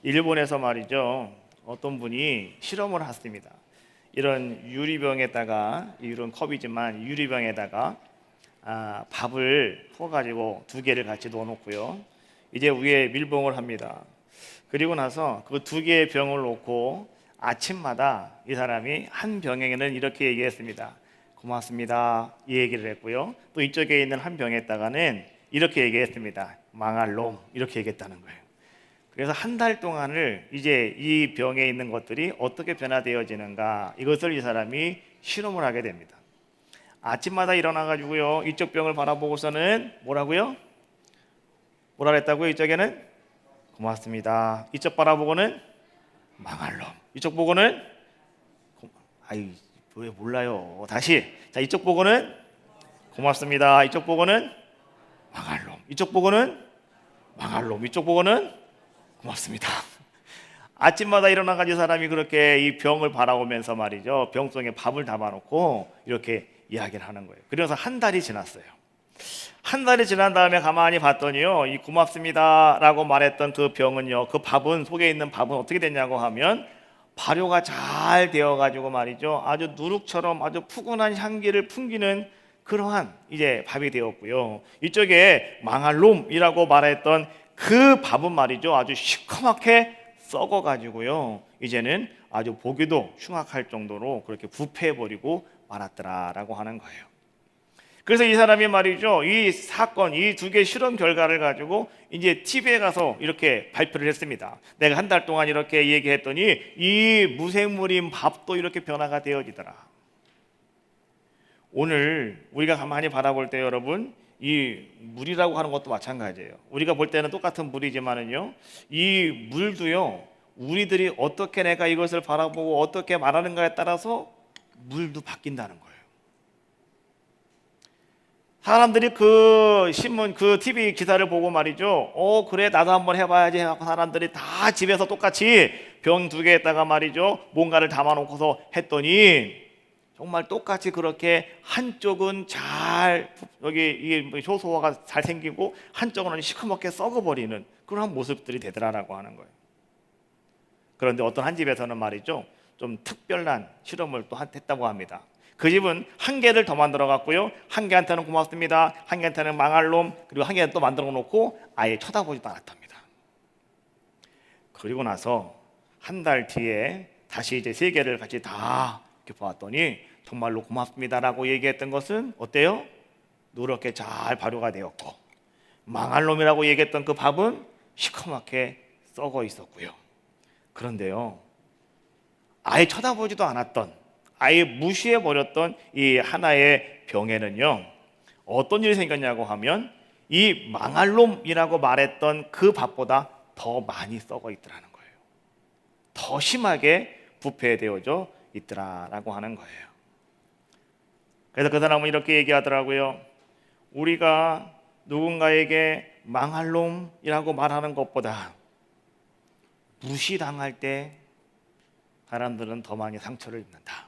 일본에서 말이죠, 어떤 분이 실험을 했습니다. 이런 유리병에다가, 이런 컵이지만 유리병에다가 밥을 퍼가지고 두 개를 같이 넣어놓고요, 이제 위에 밀봉을 합니다. 그리고 나서 그 두 개의 병을 놓고 아침마다 이 사람이 한 병에는 이렇게 얘기했습니다. 고맙습니다, 이 얘기를 했고요, 또 이쪽에 있는 한 병에다가는 이렇게 얘기했습니다. 망할 놈, 이렇게 얘기했다는 거예요. 그래서 한 달 동안을 이제 이 병에 있는 것들이 어떻게 변화되어지는가, 이것을 이 사람이 실험을 하게 됩니다. 아침마다 일어나 가지고요, 이쪽 병을 바라보고서는 뭐라고요? 뭐라 그랬다고요? 이쪽에는 고맙습니다. 이쪽 바라보고는 망할 놈. 이쪽 보고는 아이, 왜 몰라요? 다시. 자, 이쪽 보고는 고맙습니다. 이쪽 보고는 망할 놈. 이쪽 보고는 망할 놈. 이쪽 보고는 고맙습니다. 아침마다 일어나가지고 사람이 그렇게 이 병을 바라보면서 말이죠, 병 속에 밥을 담아놓고 이렇게 이야기를 하는 거예요. 그래서 한 달이 지났어요. 한 달이 지난 다음에 가만히 봤더니요, 이 고맙습니다 라고 말했던 그 병은요, 그 밥은, 속에 있는 밥은 어떻게 됐냐고 하면 발효가 잘 되어가지고 말이죠, 아주 누룩처럼 아주 푸근한 향기를 풍기는 그러한 이제 밥이 되었고요, 이쪽에 망할 놈이라고 말했던 그 밥은 말이죠, 아주 시커멓게 썩어가지고요, 이제는 아주 보기도 흉악할 정도로 그렇게 부패해버리고 말았더라라고 하는 거예요. 그래서 이 사람이 말이죠, 이 사건, 이 두 개 실험 결과를 가지고 이제 TV에 가서 이렇게 발표를 했습니다. 내가 한 달 동안 이렇게 얘기했더니 이 무생물인 밥도 이렇게 변화가 되어지더라. 오늘 우리가 가만히 바라볼 때 여러분, 이 물이라고 하는 것도 마찬가지예요. 우리가 볼 때는 똑같은 물이지만은요, 이 물도요, 우리들이 어떻게 내가 이것을 바라보고 어떻게 말하는가에 따라서 물도 바뀐다는 거예요. 사람들이 그 신문, 그 TV 기사를 보고 말이죠, 그래 나도 한번 해봐야지 하고 사람들이 다 집에서 똑같이 병 두 개에다가 말이죠, 뭔가를 담아놓고서 했더니 정말 똑같이 그렇게 한쪽은 잘 여기 이게 효소화가 잘 생기고 한쪽은 시커멓게 썩어버리는 그런 모습들이 되더라라고 하는 거예요. 그런데 어떤 한 집에서는 말이죠, 좀 특별한 실험을 또 했다고 합니다. 그 집은 한 개를 더 만들어 갖고요, 한 개한테는 고맙습니다, 한 개한테는 망할 놈, 그리고 한 개는 또 만들어 놓고 아예 쳐다보지도 않았답니다. 그리고 나서 한 달 뒤에 다시 이제 세 개를 같이 다 이렇게 보았더니 정말로 고맙습니다라고 얘기했던 것은 어때요? 누렇게 잘 발효가 되었고, 망할 놈이라고 얘기했던 그 밥은 시커멓게 썩어 있었고요. 그런데요, 아예 쳐다보지도 않았던, 아예 무시해버렸던 이 하나의 병에는요, 어떤 일이 생겼냐고 하면 이 망할 놈이라고 말했던 그 밥보다 더 많이 썩어 있더라는 거예요. 더 심하게 부패되어져 있더라라고 하는 거예요. 그래서 그 사람은 이렇게 얘기하더라고요. 우리가 누군가에게 망할 놈이라고 말하는 것보다 무시당할 때 사람들은 더 많이 상처를 입는다.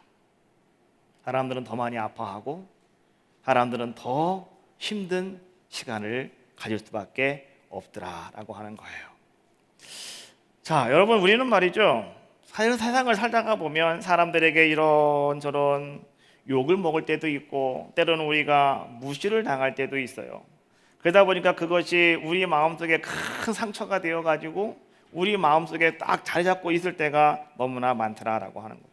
사람들은 더 많이 아파하고 사람들은 더 힘든 시간을 가질 수밖에 없더라라고 하는 거예요. 자, 여러분, 우리는 말이죠, 세상을 살다가 보면 사람들에게 이런저런 욕을 먹을 때도 있고 때로는 우리가 무시를 당할 때도 있어요. 그러다 보니까 그것이 우리 마음속에 큰 상처가 되어가지고 우리 마음속에 딱 자리 잡고 있을 때가 너무나 많더라라고 하는 거예요.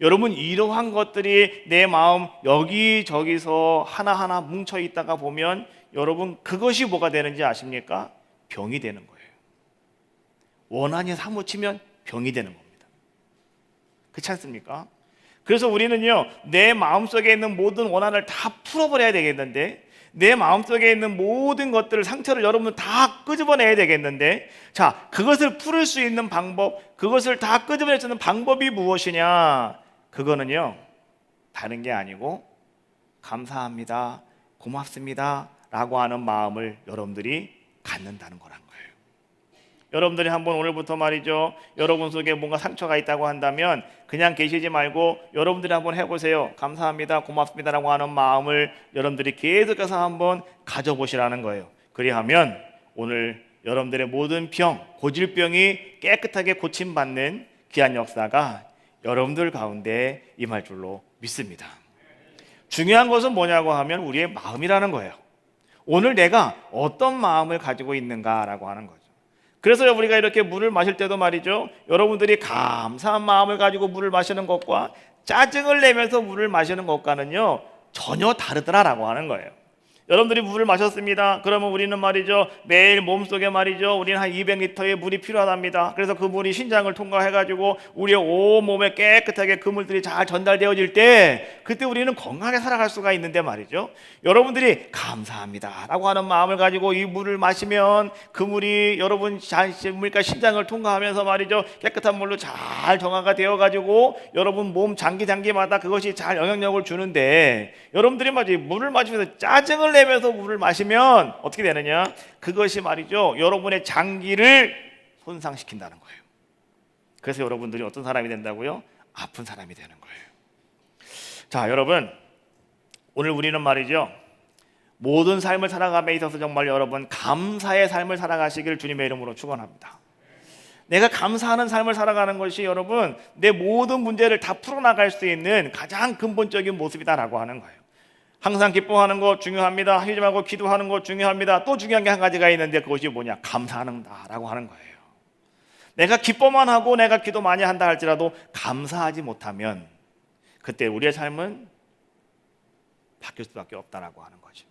여러분, 이러한 것들이 내 마음 여기저기서 하나하나 뭉쳐 있다가 보면 여러분, 그것이 뭐가 되는지 아십니까? 병이 되는 거예요. 원한이 사무치면 병이 되는 겁니다. 그렇지 않습니까? 그래서 우리는요, 내 마음속에 있는 모든 원한을 다 풀어버려야 되겠는데, 내 마음속에 있는 모든 것들을, 상처를 여러분 다 끄집어내야 되겠는데, 자, 그것을 풀을 수 있는 방법, 그것을 다 끄집어낼 수 있는 방법이 무엇이냐? 그거는요, 다른 게 아니고 감사합니다, 고맙습니다 라고 하는 마음을 여러분들이 갖는다는 거란 거예요. 여러분들이 한번 오늘부터 말이죠, 여러분 속에 뭔가 상처가 있다고 한다면 그냥 계시지 말고 여러분들이 한번 해보세요. 감사합니다, 고맙습니다 라고 하는 마음을 여러분들이 계속해서 한번 가져보시라는 거예요. 그리하면 오늘 여러분들의 모든 병, 고질병이 깨끗하게 고침받는 귀한 역사가 여러분들 가운데 임할 줄로 믿습니다. 중요한 것은 뭐냐고 하면 우리의 마음이라는 거예요. 오늘 내가 어떤 마음을 가지고 있는가라고 하는 거죠. 그래서 우리가 이렇게 물을 마실 때도 말이죠, 여러분들이 감사한 마음을 가지고 물을 마시는 것과 짜증을 내면서 물을 마시는 것과는요 전혀 다르더라라고 하는 거예요. 여러분들이 물을 마셨습니다. 그러면 우리는 말이죠, 매일 몸속에 말이죠, 우리는 한 200리터의 물이 필요하답니다. 그래서 그 물이 신장을 통과해가지고 우리의 온 몸에 깨끗하게 그 물들이 잘 전달되어질 때, 그때 우리는 건강하게 살아갈 수가 있는데 말이죠, 여러분들이 감사합니다 라고 하는 마음을 가지고 이 물을 마시면 그 물이 여러분 물과 신장을 통과하면서 말이죠, 깨끗한 물로 잘 정화가 되어가지고 여러분 몸 장기마다 그것이 잘 영향력을 주는데, 여러분들이 말이죠, 물을 마시면서 짜증을 내면서 물을 마시면 어떻게 되느냐, 그것이 말이죠 여러분의 장기를 손상시킨다는 거예요. 그래서 여러분들이 어떤 사람이 된다고요? 아픈 사람이 되는 거예요. 자, 여러분, 오늘 우리는 말이죠 모든 삶을 살아감에 있어서 정말 여러분 감사의 삶을 살아가시기를 주님의 이름으로 축원합니다. 내가 감사하는 삶을 살아가는 것이 여러분 내 모든 문제를 다 풀어나갈 수 있는 가장 근본적인 모습이다라고 하는 거예요. 항상 기뻐하는 거 중요합니다. 하지 말고 기도하는 거 중요합니다. 또 중요한 게 한 가지가 있는데 그것이 뭐냐? 감사한다라고 하는 거예요. 내가 기뻐만 하고 내가 기도 많이 한다 할지라도 감사하지 못하면 그때 우리의 삶은 바뀔 수밖에 없다라고 하는 거죠.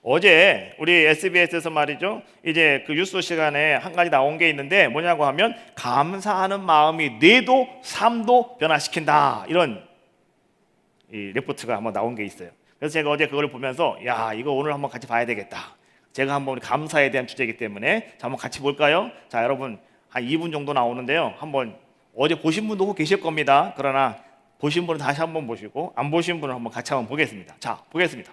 어제 우리 SBS에서 말이죠, 이제 그 뉴스 시간에 한 가지 나온 게 있는데 뭐냐고 하면 감사하는 마음이 뇌도 삶도 변화시킨다, 이런 이 리포트가 한번 나온 게 있어요. 그래서 제가 어제 그걸 보면서 야, 이거 오늘 한번 같이 봐야 되겠다. 제가 한번 감사에 대한 주제이기 때문에 자, 한번 같이 볼까요? 자, 여러분 한 2분 정도 나오는데요. 한번 어제 보신 분도 혹 계실 겁니다. 그러나 보신 분은 다시 한번 보시고 안 보신 분은 한번 같이 한번 보겠습니다. 자, 보겠습니다.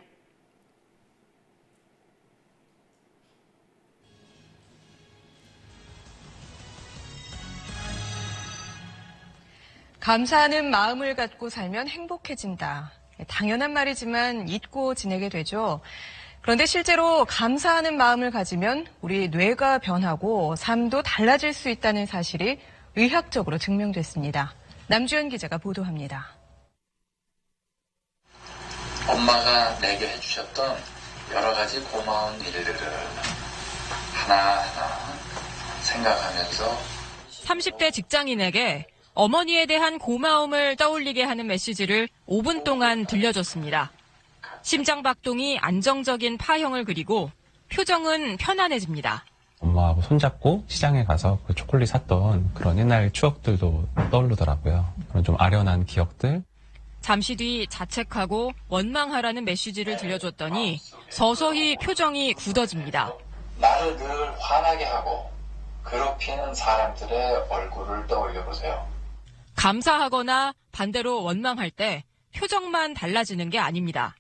감사하는 마음을 갖고 살면 행복해진다. 당연한 말이지만 잊고 지내게 되죠. 그런데 실제로 감사하는 마음을 가지면 우리 뇌가 변하고 삶도 달라질 수 있다는 사실이 의학적으로 증명됐습니다. 남주현 기자가 보도합니다. 엄마가 내게 해주셨던 여러 가지 고마운 일들을 하나하나 생각하면서 30대 직장인에게 어머니에 대한 고마움을 떠올리게 하는 메시지를 5분 동안 들려줬습니다. 심장박동이 안정적인 파형을 그리고 표정은 편안해집니다. 엄마하고 손잡고 시장에 가서 그 초콜릿 샀던 그런 옛날 추억들도 떠오르더라고요. 그런 좀 아련한 기억들. 잠시 뒤 자책하고 원망하라는 메시지를 들려줬더니 서서히 표정이 굳어집니다. 나를 늘 화나게 하고 괴롭히는 사람들의 얼굴을 떠올려 보세요. 감사하거나 반대로 원망할 때 표정만 달라지는 게 아닙니다.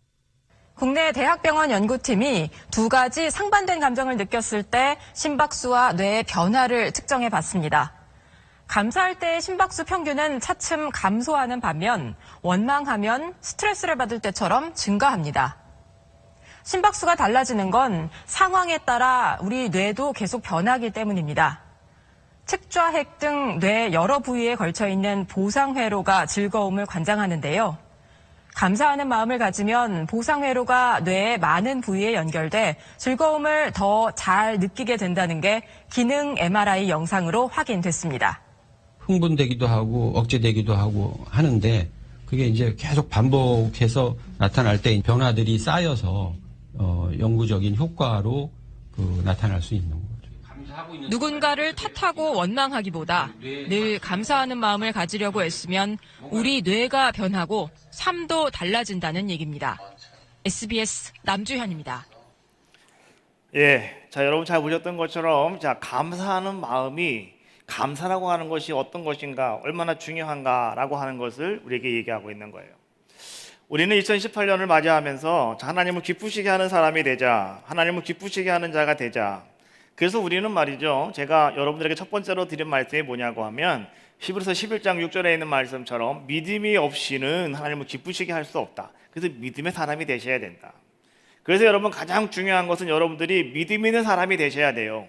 국내 대학병원 연구팀이 두 가지 상반된 감정을 느꼈을 때 심박수와 뇌의 변화를 측정해 봤습니다. 감사할 때의 심박수 평균은 차츰 감소하는 반면 원망하면 스트레스를 받을 때처럼 증가합니다. 심박수가 달라지는 건 상황에 따라 우리 뇌도 계속 변하기 때문입니다. 측좌핵 등 뇌 여러 부위에 걸쳐 있는 보상회로가 즐거움을 관장하는데요. 감사하는 마음을 가지면 보상회로가 뇌의 많은 부위에 연결돼 즐거움을 더 잘 느끼게 된다는 게 기능 MRI 영상으로 확인됐습니다. 흥분되기도 하고 억제되기도 하고 하는데 그게 이제 계속 반복해서 나타날 때 변화들이 쌓여서 영구적인 효과로 나타날 수 있는 거죠. 누군가를 탓하고 원망하기보다 늘 감사하는 마음을 가지려고 애쓰면 우리 뇌가 변하고 삶도 달라진다는 얘기입니다. SBS 남주현입니다. 예, 자, 여러분 잘 보셨던 것처럼 자, 감사하는 마음이, 감사라고 하는 것이 어떤 것인가, 얼마나 중요한가라고 하는 것을 우리에게 얘기하고 있는 거예요. 우리는 2018년을 맞이하면서 하나님을 기쁘시게 하는 사람이 되자, 하나님을 기쁘시게 하는 자가 되자. 그래서 우리는 말이죠, 제가 여러분들에게 첫 번째로 드린 말씀이 뭐냐고 하면 히브리서 11장 6절에 있는 말씀처럼 믿음이 없이는 하나님을 기쁘시게 할 수 없다. 그래서 믿음의 사람이 되셔야 된다. 그래서 여러분 가장 중요한 것은 여러분들이 믿음 있는 사람이 되셔야 돼요.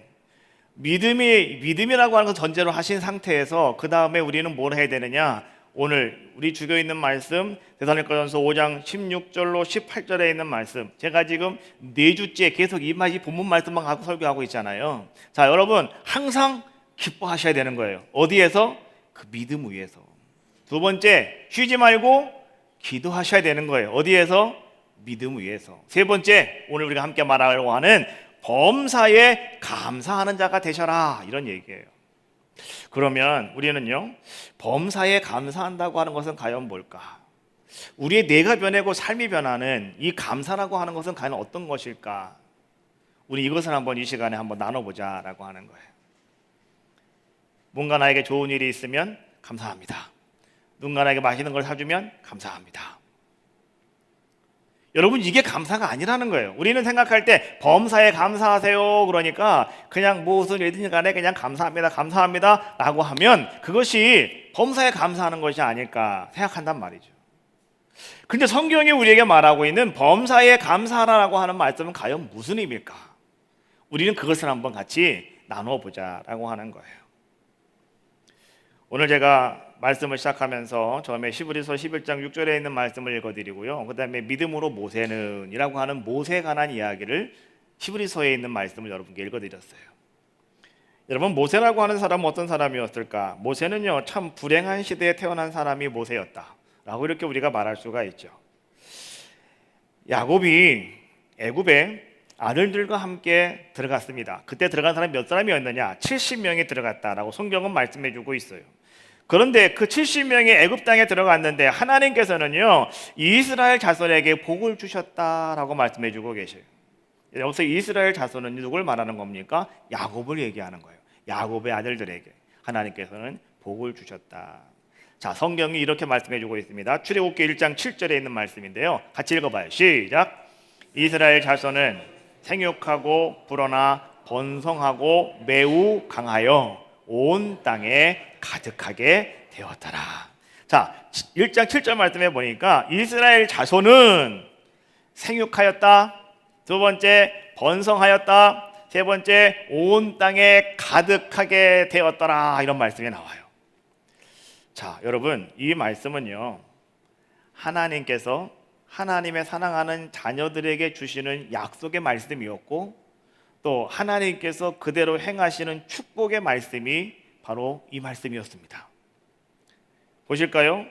믿음이라고 하는 것 전제로 하신 상태에서 그 다음에 우리는 뭘 해야 되느냐? 오늘 우리 주교에 있는 말씀 데살로니가전서 5장 16절로 18절에 있는 말씀, 제가 지금 4주째 계속 이 본문 말씀만 갖고 설교하고 있잖아요. 자, 여러분 항상 기뻐하셔야 되는 거예요. 어디에서? 그 믿음 위에서. 두 번째, 쉬지 말고 기도하셔야 되는 거예요. 어디에서? 믿음 위에서. 세 번째, 오늘 우리가 함께 말하려고 하는 범사에 감사하는 자가 되셔라, 이런 얘기예요. 그러면 우리는요, 범사에 감사한다고 하는 것은 과연 뭘까? 우리의 뇌가 변하고 삶이 변하는 이 감사라고 하는 것은 과연 어떤 것일까? 우리 이것을 한번 이 시간에 한번 나눠보자라고 하는 거예요. 뭔가 나에게 좋은 일이 있으면 감사합니다. 누군가 나에게 맛있는 걸 사주면 감사합니다. 여러분, 이게 감사가 아니라는 거예요. 우리는 생각할 때 범사에 감사하세요 그러니까 그냥 무슨 일이든 간에 그냥 감사합니다, 감사합니다 라고 하면 그것이 범사에 감사하는 것이 아닐까 생각한단 말이죠. 근데 성경이 우리에게 말하고 있는 범사에 감사하라고 하는 말씀은 과연 무슨 의미일까? 우리는 그것을 한번 같이 나누어 보자라고 하는 거예요. 오늘 제가 말씀을 시작하면서 처음에 히브리서 11장 6절에 있는 말씀을 읽어드리고요, 그 다음에 믿음으로 모세는 이라고 하는 모세에 관한 이야기를 히브리서에 있는 말씀을 여러분께 읽어드렸어요. 여러분, 모세라고 하는 사람은 어떤 사람이었을까? 모세는요, 참 불행한 시대에 태어난 사람이 모세였다 라고 이렇게 우리가 말할 수가 있죠. 야곱이 애굽에 아들들과 함께 들어갔습니다. 그때 들어간 사람이 몇 사람이었느냐? 70명이 들어갔다라고 성경은 말씀해 주고 있어요. 그런데 그 70명이 애굽 땅에 들어갔는데 하나님께서는요, 이스라엘 자손에게 복을 주셨다라고 말씀해 주고 계셔요. 여기서 이스라엘 자손은 누굴 말하는 겁니까? 야곱을 얘기하는 거예요. 야곱의 아들들에게 하나님께서는 복을 주셨다. 자, 성경이 이렇게 말씀해 주고 있습니다. 출애굽기 1장 7절에 있는 말씀인데요, 같이 읽어봐요. 시작. 이스라엘 자손은 생육하고 불어나 번성하고 매우 강하여 온 땅에 가득하게 되었더라. 자, 1장 7절 말씀해 보니까 이스라엘 자손은 생육하였다, 두 번째 번성하였다, 세 번째 온 땅에 가득하게 되었더라, 이런 말씀이 나와요. 자, 여러분, 이 말씀은요, 하나님께서 하나님의 사랑하는 자녀들에게 주시는 약속의 말씀이었고, 또 하나님께서 그대로 행하시는 축복의 말씀이 바로 이 말씀이었습니다. 보실까요?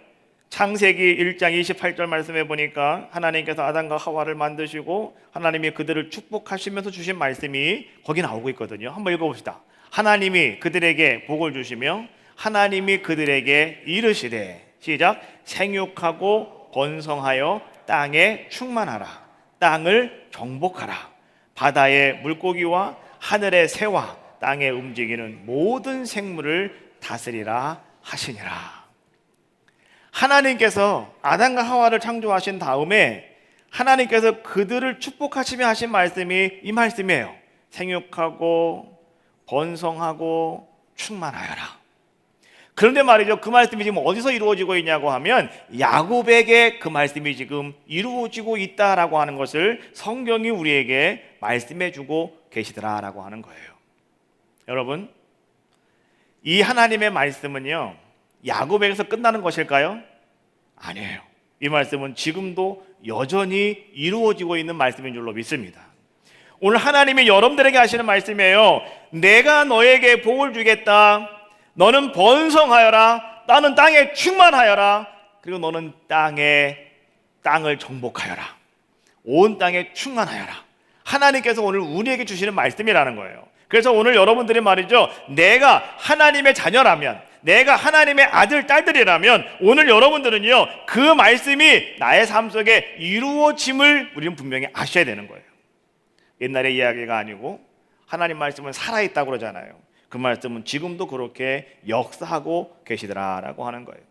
창세기 1장 28절 말씀해 보니까 하나님께서 아담과 하와를 만드시고 하나님이 그들을 축복하시면서 주신 말씀이 거기 나오고 있거든요. 한번 읽어봅시다. 하나님이 그들에게 복을 주시며 하나님이 그들에게 이르시되, 시작. 생육하고 번성하여 땅에 충만하라. 땅을 정복하라. 바다의 물고기와 하늘의 새와 땅에 움직이는 모든 생물을 다스리라 하시니라. 하나님께서 아담과 하와를 창조하신 다음에 하나님께서 그들을 축복하시며 하신 말씀이 이 말씀이에요. 생육하고 번성하고 충만하여라. 그런데 말이죠, 그 말씀이 지금 어디서 이루어지고 있냐고 하면 야곱에게 그 말씀이 지금 이루어지고 있다라고 하는 것을 성경이 우리에게 말씀해 주고 계시더라라고 하는 거예요. 여러분, 이 하나님의 말씀은요, 야곱에게서 끝나는 것일까요? 아니에요. 이 말씀은 지금도 여전히 이루어지고 있는 말씀인 줄로 믿습니다. 오늘 하나님이 여러분들에게 하시는 말씀이에요. 내가 너에게 복을 주겠다. 너는 번성하여라. 나는 땅에 충만하여라. 그리고 너는 땅을 정복하여라. 온 땅에 충만하여라. 하나님께서 오늘 우리에게 주시는 말씀이라는 거예요. 그래서 오늘 여러분들이 말이죠, 내가 하나님의 자녀라면, 내가 하나님의 아들, 딸들이라면 오늘 여러분들은요, 그 말씀이 나의 삶 속에 이루어짐을 우리는 분명히 아셔야 되는 거예요. 옛날의 이야기가 아니고 하나님 말씀은 살아있다고 그러잖아요. 그 말씀은 지금도 그렇게 역사하고 계시더라라고 하는 거예요.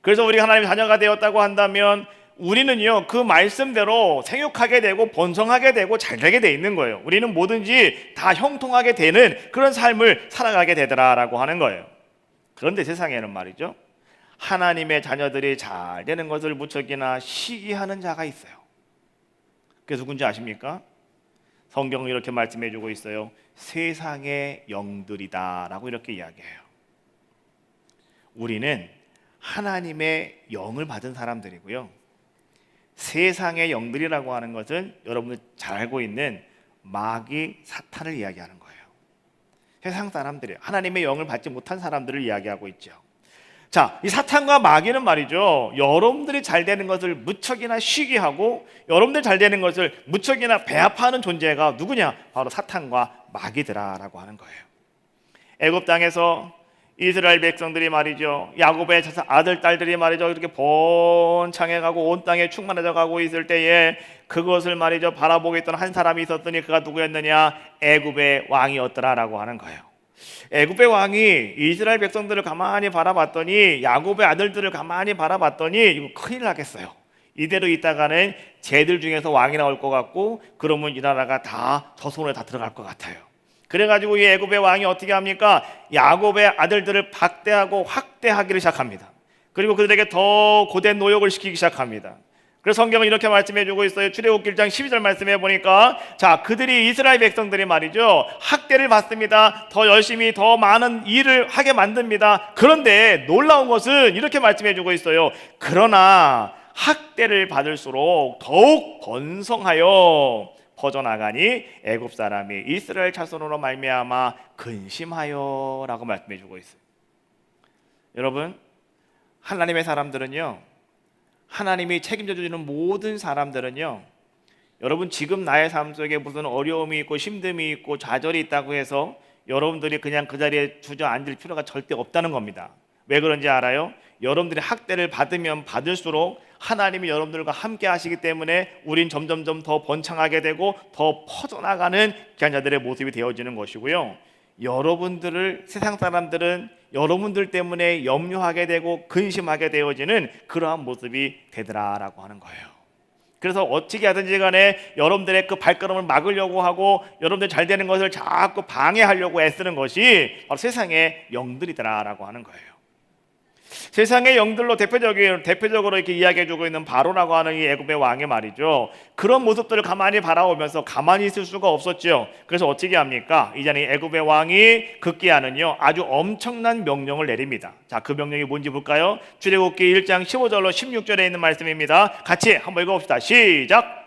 그래서 우리가 하나님의 자녀가 되었다고 한다면 우리는요, 그 말씀대로 생육하게 되고 번성하게 되고 잘 되게 돼 있는 거예요. 우리는 뭐든지 다 형통하게 되는 그런 삶을 살아가게 되더라라고 하는 거예요. 그런데 세상에는 말이죠, 하나님의 자녀들이 잘 되는 것을 무척이나 시기하는 자가 있어요. 그게 누군지 아십니까? 성경은 이렇게 말씀해 주고 있어요. 세상의 영들이다라고 이렇게 이야기해요. 우리는 하나님의 영을 받은 사람들이고요. 세상의 영들이라고 하는 것은 여러분들 잘 알고 있는 마귀 사탄을 이야기하는 거예요. 세상 사람들이에요. 하나님의 영을 받지 못한 사람들을 이야기하고 있죠. 자, 이 사탄과 마귀는 말이죠, 여러분들이 잘 되는 것을 무척이나 시기하고 여러분들 잘 되는 것을 무척이나 배합하는 존재가 누구냐? 바로 사탄과 마귀더라라고 하는 거예요. 애굽 땅에서 이스라엘 백성들이 말이죠, 야곱의 아들 딸들이 말이죠, 이렇게 번창해 가고 온 땅에 충만해져 가고 있을 때에 그것을 말이죠 바라보고 있던 한 사람이 있었더니 그가 누구였느냐? 애굽의 왕이었더라라고 하는 거예요. 애굽의 왕이 이스라엘 백성들을 가만히 바라봤더니, 야곱의 아들들을 가만히 바라봤더니 이거 큰일 나겠어요. 이대로 있다가는 쟤들 중에서 왕이 나올 것 같고, 그러면 이 나라가 다 저 손에 다 들어갈 것 같아요. 그래가지고 이 애굽의 왕이 어떻게 합니까? 야곱의 아들들을 박대하고 학대하기를 시작합니다. 그리고 그들에게 더 고된 노역을 시키기 시작합니다. 그래서 성경은 이렇게 말씀해주고 있어요. 출애굽기 1장 12절 말씀해 보니까, 자, 그들이 이스라엘 백성들이 말이죠, 학대를 받습니다. 더 열심히 더 많은 일을 하게 만듭니다. 그런데 놀라운 것은 이렇게 말씀해주고 있어요. 그러나 학대를 받을수록 더욱 번성하여 퍼져나가니 애굽 사람이 이스라엘 자손으로 말미암아 근심하여라고 말씀해주고 있어요. 여러분, 하나님의 사람들은요, 하나님이 책임져 주시는 모든 사람들은요, 여러분 지금 나의 삶 속에 무슨 어려움이 있고 힘듦이 있고 좌절이 있다고 해서 여러분들이 그냥 그 자리에 주저앉을 필요가 절대 없다는 겁니다. 왜 그런지 알아요? 여러분들이 학대를 받으면 받을수록 하나님이 여러분들과 함께 하시기 때문에 우린 점점점 더 번창하게 되고 더 퍼져나가는 귀한 자들의 모습이 되어지는 것이고요. 여러분들을 세상 사람들은 여러분들 때문에 염려하게 되고 근심하게 되어지는 그러한 모습이 되더라라고 하는 거예요. 그래서 어떻게 하든지 간에 여러분들의 그 발걸음을 막으려고 하고 여러분들 잘 되는 것을 자꾸 방해하려고 애쓰는 것이 바로 세상의 영들이더라라고 하는 거예요. 세상의 영들로 대표적으로 이렇게 이야기해주고 있는 바로라고 하는 이 애굽의 왕의 말이죠, 그런 모습들을 가만히 바라보면서 가만히 있을 수가 없었죠. 그래서 어떻게 합니까? 이제는 애굽의 왕이 급기야는요 아주 엄청난 명령을 내립니다. 자, 그 명령이 뭔지 볼까요? 출애굽기 1장 15절로 16절에 있는 말씀입니다. 같이 한번 읽어봅시다. 시작!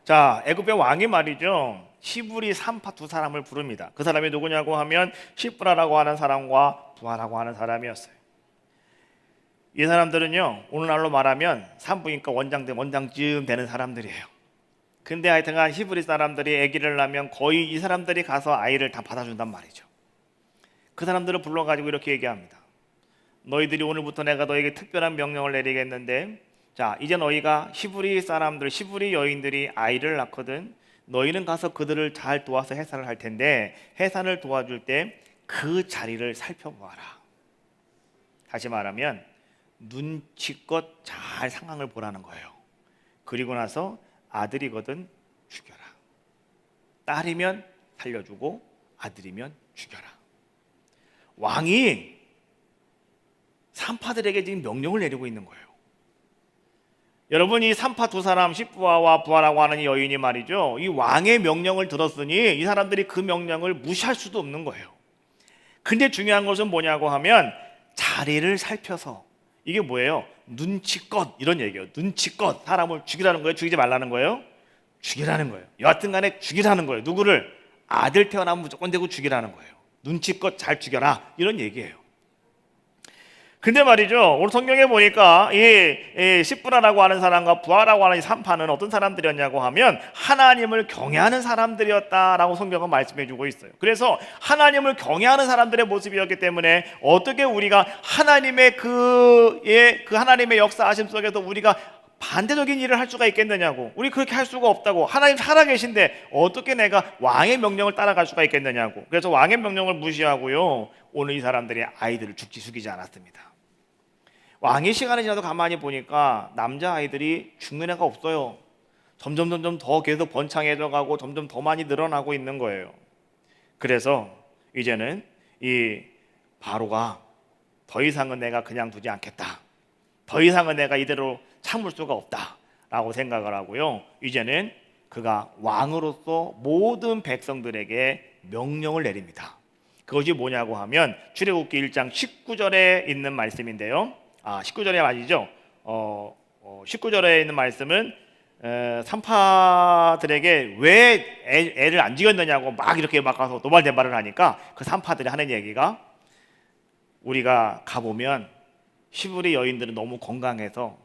자, 애굽의 왕이 말이죠, 시브리 산파 두 사람을 부릅니다. 그 사람이 누구냐고 하면 시브라라고 하는 사람과 부하라고 하는 사람이었어요. 이 사람들은요, 오늘날로 말하면 산부인과 원장쯤 되는 사람들이에요. 근데 하여튼간 히브리 사람들이 아기를 낳으면 거의 이 사람들이 가서 아이를 다 받아준단 말이죠. 그 사람들을 불러가지고 이렇게 얘기합니다. 너희들이 오늘부터 내가 너에게 특별한 명령을 내리겠는데, 자, 이제 너희가 히브리 사람들, 히브리 여인들이 아이를 낳거든, 너희는 가서 그들을 잘 도와서 해산을 할 텐데, 해산을 도와줄 때 그 자리를 살펴보아라. 다시 말하면 눈치껏 잘 상황을 보라는 거예요. 그리고 나서 아들이거든 죽여라. 딸이면 살려주고 아들이면 죽여라. 왕이 산파들에게 지금 명령을 내리고 있는 거예요. 여러분, 이 산파 두 사람, 시브라와 부하라고 하는 이 여인이 말이죠, 이 왕의 명령을 들었으니 이 사람들이 그 명령을 무시할 수도 없는 거예요. 근데 중요한 것은 뭐냐고 하면 자리를 살펴서, 이게 뭐예요? 눈치껏, 이런 얘기예요. 눈치껏 사람을 죽이라는 거예요? 죽이지 말라는 거예요? 죽이라는 거예요. 여하튼 간에 죽이라는 거예요. 누구를? 아들 태어나면 무조건 되고 죽이라는 거예요. 눈치껏 잘 죽여라, 이런 얘기예요. 근데 말이죠, 오늘 성경에 보니까 이 시브라라고 하는 사람과 부하라고 하는 이 산파는 어떤 사람들이었냐고 하면 하나님을 경외하는 사람들이었다라고 성경은 말씀해주고 있어요. 그래서 하나님을 경외하는 사람들의 모습이었기 때문에 어떻게 우리가 하나님의 그 하나님의 역사하심 속에서 우리가 반대적인 일을 할 수가 있겠느냐고, 우리 그렇게 할 수가 없다고, 하나님 살아계신데 어떻게 내가 왕의 명령을 따라갈 수가 있겠느냐고. 그래서 왕의 명령을 무시하고요, 오늘 이 사람들이 아이들을 죽이지 않았습니다. 왕의 시간이 지나도 가만히 보니까 남자아이들이 죽는 애가 없어요. 점점 더 계속 번창해져 가고 점점 더 많이 늘어나고 있는 거예요. 그래서 이제는 이 바로가 더 이상은 내가 그냥 두지 않겠다. 더 이상은 내가 이대로 참을 수가 없다라고 생각을 하고요. 이제는 그가 왕으로서 모든 백성들에게 명령을 내립니다. 그것이 뭐냐고 하면 출애굽기 1장 19절에 있는 말씀인데요. 19절에 맞이죠. 19절에 있는 말씀은 산파들에게 왜 애를 안 죽였느냐고 막 이렇게 막 가서 노발대발을 하니까 그 산파들이 하는 얘기가 우리가 가보면 시부리 여인들은 너무 건강해서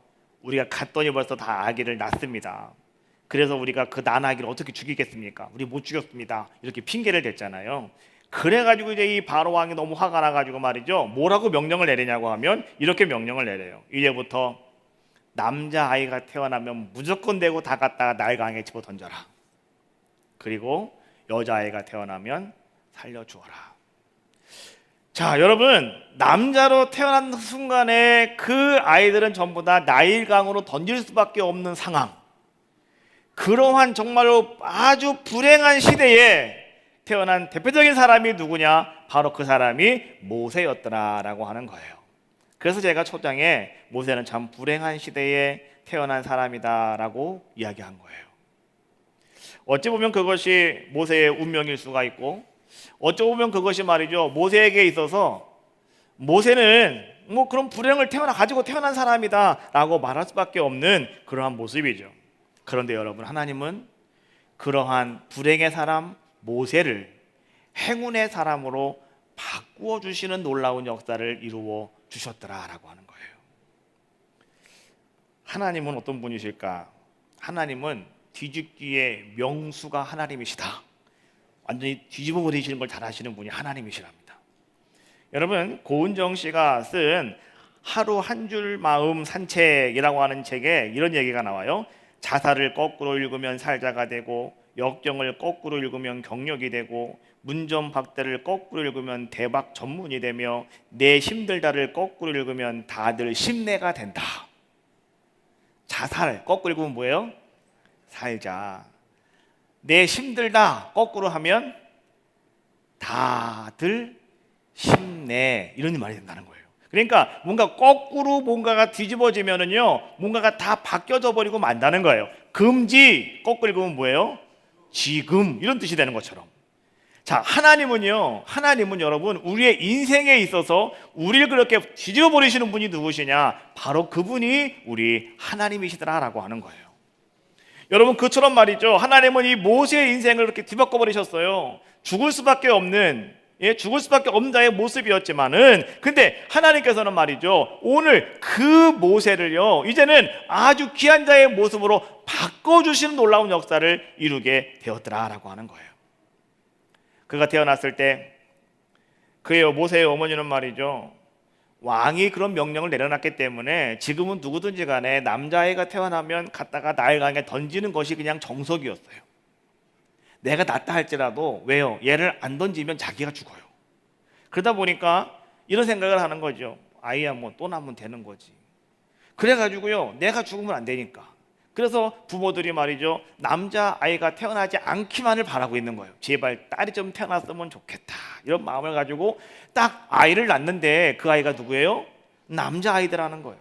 우리가 갔더니 벌써 다 아기를 낳습니다. 그래서 우리가 그 난 아기를 어떻게 죽이겠습니까? 우리 못 죽였습니다. 이렇게 핑계를 댔잖아요. 그래가지고 이제 이 바로 왕이 너무 화가 나가지고 말이죠. 뭐라고 명령을 내리냐고 하면 이렇게 명령을 내려요. 이제부터 남자 아이가 태어나면 무조건 내고 다 갖다가 나일강에 집어 던져라. 그리고 여자 아이가 태어나면 살려주어라. 자, 여러분, 남자로 태어난 순간에 그 아이들은 전부 다 나일강으로 던질 수밖에 없는 상황. 그러한 정말로 아주 불행한 시대에 태어난 대표적인 사람이 누구냐? 바로 그 사람이 모세였더라라고 하는 거예요. 그래서 제가 초장에 모세는 참 불행한 시대에 태어난 사람이다라고 이야기한 거예요. 어찌 보면 그것이 모세의 운명일 수가 있고, 어찌 보면 그것이 말이죠, 모세에게 있어서 모세는 뭐 그런 불행을 가지고 태어난 사람이다라고 말할 수밖에 없는 그러한 모습이죠. 그런데 여러분, 하나님은 그러한 불행의 사람 모세를 행운의 사람으로 바꾸어 주시는 놀라운 역사를 이루어 주셨더라라고 하는 거예요. 하나님은 어떤 분이실까? 하나님은 뒤집기의 명수가 하나님이시다. 완전히 뒤집어 버리시는 걸 잘하시는 분이 하나님이시랍니다. 여러분, 고은정 씨가 쓴 하루 한 줄 마음 산책이라고 하는 책에 이런 얘기가 나와요. 자사를 거꾸로 읽으면 살자가 되고, 역경을 거꾸로 읽으면 경력이 되고, 문전박대를 거꾸로 읽으면 대박 전문이 되며, 내 힘들다를 거꾸로 읽으면 다들 심내가 된다. 자살 거꾸로 읽으면 뭐예요? 살자. 내 힘들다 거꾸로 하면 다들 힘내, 이런 말이 된다는 거예요. 그러니까 뭔가 거꾸로 뭔가가 뒤집어지면은요, 뭔가가 다 바뀌어져 버리고 만다는 거예요. 금지 거꾸로 읽으면 뭐예요? 지금, 이런 뜻이 되는 것처럼. 자, 하나님은 여러분 우리의 인생에 있어서 우리를 그렇게 뒤집어 버리시는 분이 누구시냐? 바로 그분이 우리 하나님이시더라라고 하는 거예요. 여러분, 그처럼 말이죠, 하나님은 이 모세의 인생을 그렇게 뒤바꿔 버리셨어요. 죽을 수밖에 없는 자의 모습이었지만은, 근데 하나님께서는 말이죠, 오늘 그 모세를요, 이제는 아주 귀한 자의 모습으로 바꿔주시는 놀라운 역사를 이루게 되었더라라고 하는 거예요. 그가 태어났을 때 그의 모세의 어머니는 말이죠, 왕이 그런 명령을 내려놨기 때문에 지금은 누구든지 간에 남자아이가 태어나면 갖다가 나일강에 던지는 것이 그냥 정석이었어요. 내가 낳다 할지라도, 왜요? 얘를 안 던지면 자기가 죽어요. 그러다 보니까 이런 생각을 하는 거죠. 아이야 뭐 또 낳으면 되는 거지. 그래가지고요, 내가 죽으면 안 되니까. 그래서 부모들이 말이죠, 남자아이가 태어나지 않기만을 바라고 있는 거예요. 제발 딸이 좀 태어났으면 좋겠다, 이런 마음을 가지고 딱 아이를 낳는데, 그 아이가 누구예요? 남자아이더라는 거예요.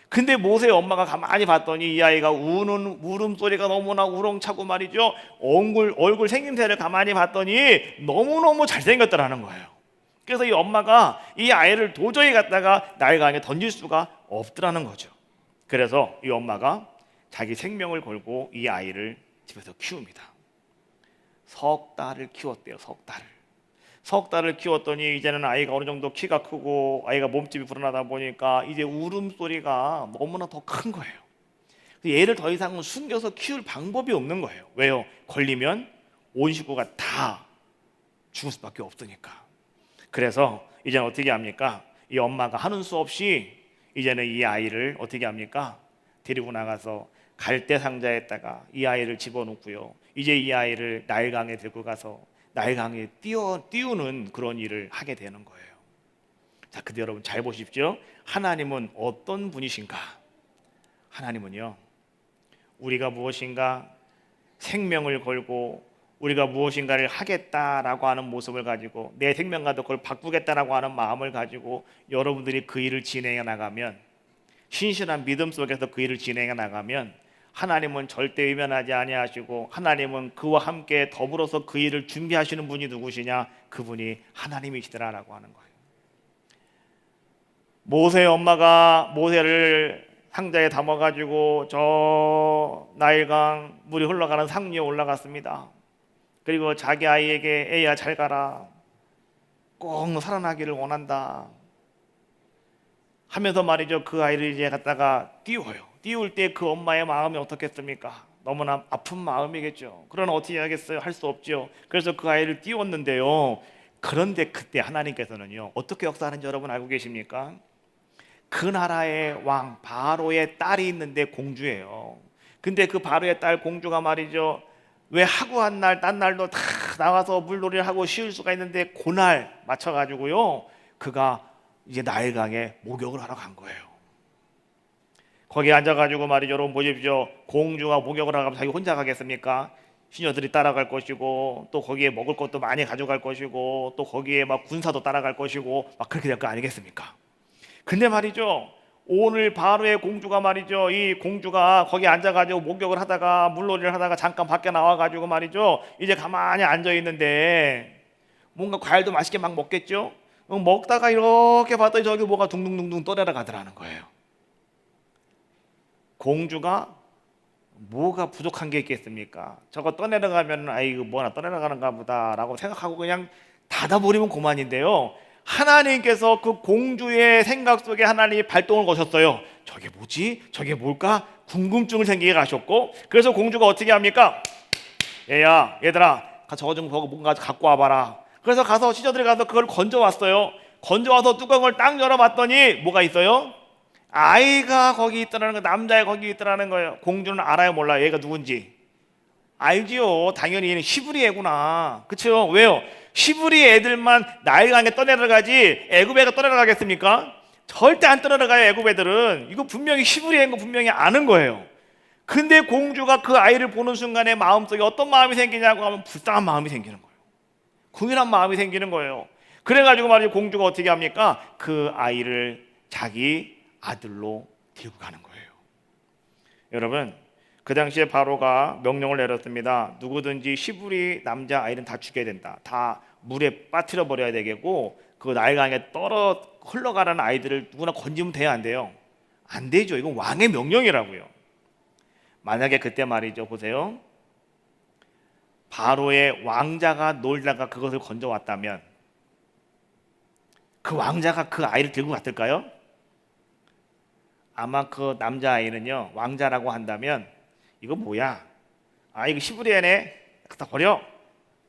근데 모세의 엄마가 가만히 봤더니 이 아이가 우는 울음소리가 너무나 우렁차고 말이죠, 얼굴 생김새를 가만히 봤더니 너무너무 잘생겼더라는 거예요. 그래서 이 엄마가 이 아이를 도저히 갖다가 나일강에 던질 수가 없더라는 거죠. 그래서 이 엄마가 자기 생명을 걸고 이 아이를 집에서 키웁니다. 석 달을 키웠대요. 석 달을 키웠더니 이제는 아이가 어느 정도 키가 크고 아이가 몸집이 불어나다 보니까 이제 울음소리가 너무나 더 큰 거예요. 얘를 더 이상은 숨겨서 키울 방법이 없는 거예요. 왜요? 걸리면 온 식구가 다 죽을 수밖에 없으니까. 그래서 이제는 어떻게 합니까? 이 엄마가 하는 수 없이 이제는 이 아이를 어떻게 합니까? 데리고 나가서 갈대 상자에다가 이 아이를 집어넣고요, 이제 이 아이를 나일강에 들고 가서 나일강에 띄우는 그런 일을 하게 되는 거예요. 자, 근데 여러분 잘 보십시오. 하나님은 어떤 분이신가? 하나님은요, 우리가 무엇인가 생명을 걸고 우리가 무엇인가를 하겠다라고 하는 모습을 가지고 내 생명과도 그걸 바꾸겠다라고 하는 마음을 가지고 여러분들이 그 일을 진행해 나가면, 신실한 믿음 속에서 그 일을 진행해 나가면 하나님은 절대 외면하지 아니하시고 하나님은 그와 함께 더불어서 그 일을 준비하시는 분이 누구시냐? 그분이 하나님이시더라라고 하는 거예요. 모세의 엄마가 모세를 상자에 담아가지고 저 나일강 물이 흘러가는 상류에 올라갔습니다. 그리고 자기 아이에게 애야 잘 가라, 꼭 너 살아나기를 원한다 하면서 말이죠, 그 아이를 이제 갖다가 띄워요. 띄울 때 그 엄마의 마음이 어떻겠습니까? 너무나 아픈 마음이겠죠. 그러나 어떻게 하겠어요? 할 수 없죠. 그래서 그 아이를 띄웠는데요, 그런데 그때 하나님께서는요 어떻게 역사하는지 여러분 알고 계십니까? 그 나라의 왕 바로의 딸이 있는데 공주예요. 근데 그 바로의 딸 공주가 말이죠, 왜 하고한 날 딴 날도 다 나와서 물놀이를 하고 쉬울 수가 있는데 그날 맞춰가지고요 그가 이제 나일강에 목욕을 하러 간 거예요. 거기에 앉아가지고 말이죠, 여러분 보십시오. 공주가 목욕을 하러 가면 자기 혼자 가겠습니까? 시녀들이 따라갈 것이고 또 거기에 먹을 것도 많이 가져갈 것이고 또 거기에 막 군사도 따라갈 것이고 막 그렇게 될 거 아니겠습니까? 근데 말이죠, 오늘 바로의 공주가 말이죠, 이 공주가 거기 앉아가지고 목욕을 하다가 물놀이를 하다가 잠깐 밖에 나와가지고 말이죠, 이제 가만히 앉아 있는데 뭔가 과일도 맛있게 막 먹겠죠. 먹다가 이렇게 봤더니 저기 뭐가 둥둥둥둥 떠내려가더라는 거예요. 공주가 뭐가 부족한 게 있겠습니까? 저거 떠내려가면 아이고 뭐나 떠내려가는가 보다라고 생각하고 그냥 닫아버리면 그만인데요, 하나님께서 그 공주의 생각 속에 하나님이 발동을 거셨어요. 저게 뭐지? 저게 뭘까? 궁금증을 생기게 하셨고, 그래서 공주가 어떻게 합니까? 얘들아 저거 좀 뭔가 갖고 와봐라. 그래서 가서 시녀들이 가서 그걸 건져왔어요. 건져와서 뚜껑을 딱 열어봤더니 뭐가 있어요? 아이가 거기 있더라는 거, 남자애 거기 있더라는 거예요. 공주는 알아요 몰라요? 얘가 누군지 알지요. 당연히 얘는 히브리 애구나. 그쵸? 왜요? 히브리 애들만 나일강에 떠내려가지 애굽 애가 떠내려가겠습니까? 절대 안 떠내려가요. 애굽 애들은. 이거 분명히 히브리 애인 거 분명히 아는 거예요. 근데 공주가 그 아이를 보는 순간에 마음속에 어떤 마음이 생기냐고 하면 불쌍한 마음이 생기는 거예요. 궁일한 마음이 생기는 거예요. 그래가지고 말이죠, 공주가 어떻게 합니까? 그 아이를 자기 아들로 데리고 가는 거예요. 여러분, 그 당시에 바로가 명령을 내렸습니다. 누구든지 히브리 남자 아이는 다 죽여야 된다. 다 물에 빠뜨려 버려야 되겠고 그 나일강에 흘러가라는 아이들을 누구나 건지면 돼야 안 돼요? 안 되죠. 이건 왕의 명령이라고요. 만약에 그때 말이죠, 보세요, 바로의 왕자가 놀다가 그것을 건져왔다면 그 왕자가 그 아이를 들고 갔을까요? 아마 그 남자아이는요, 왕자라고 한다면 이거 뭐야? 아 이거 히브리애네, 갖다 버려.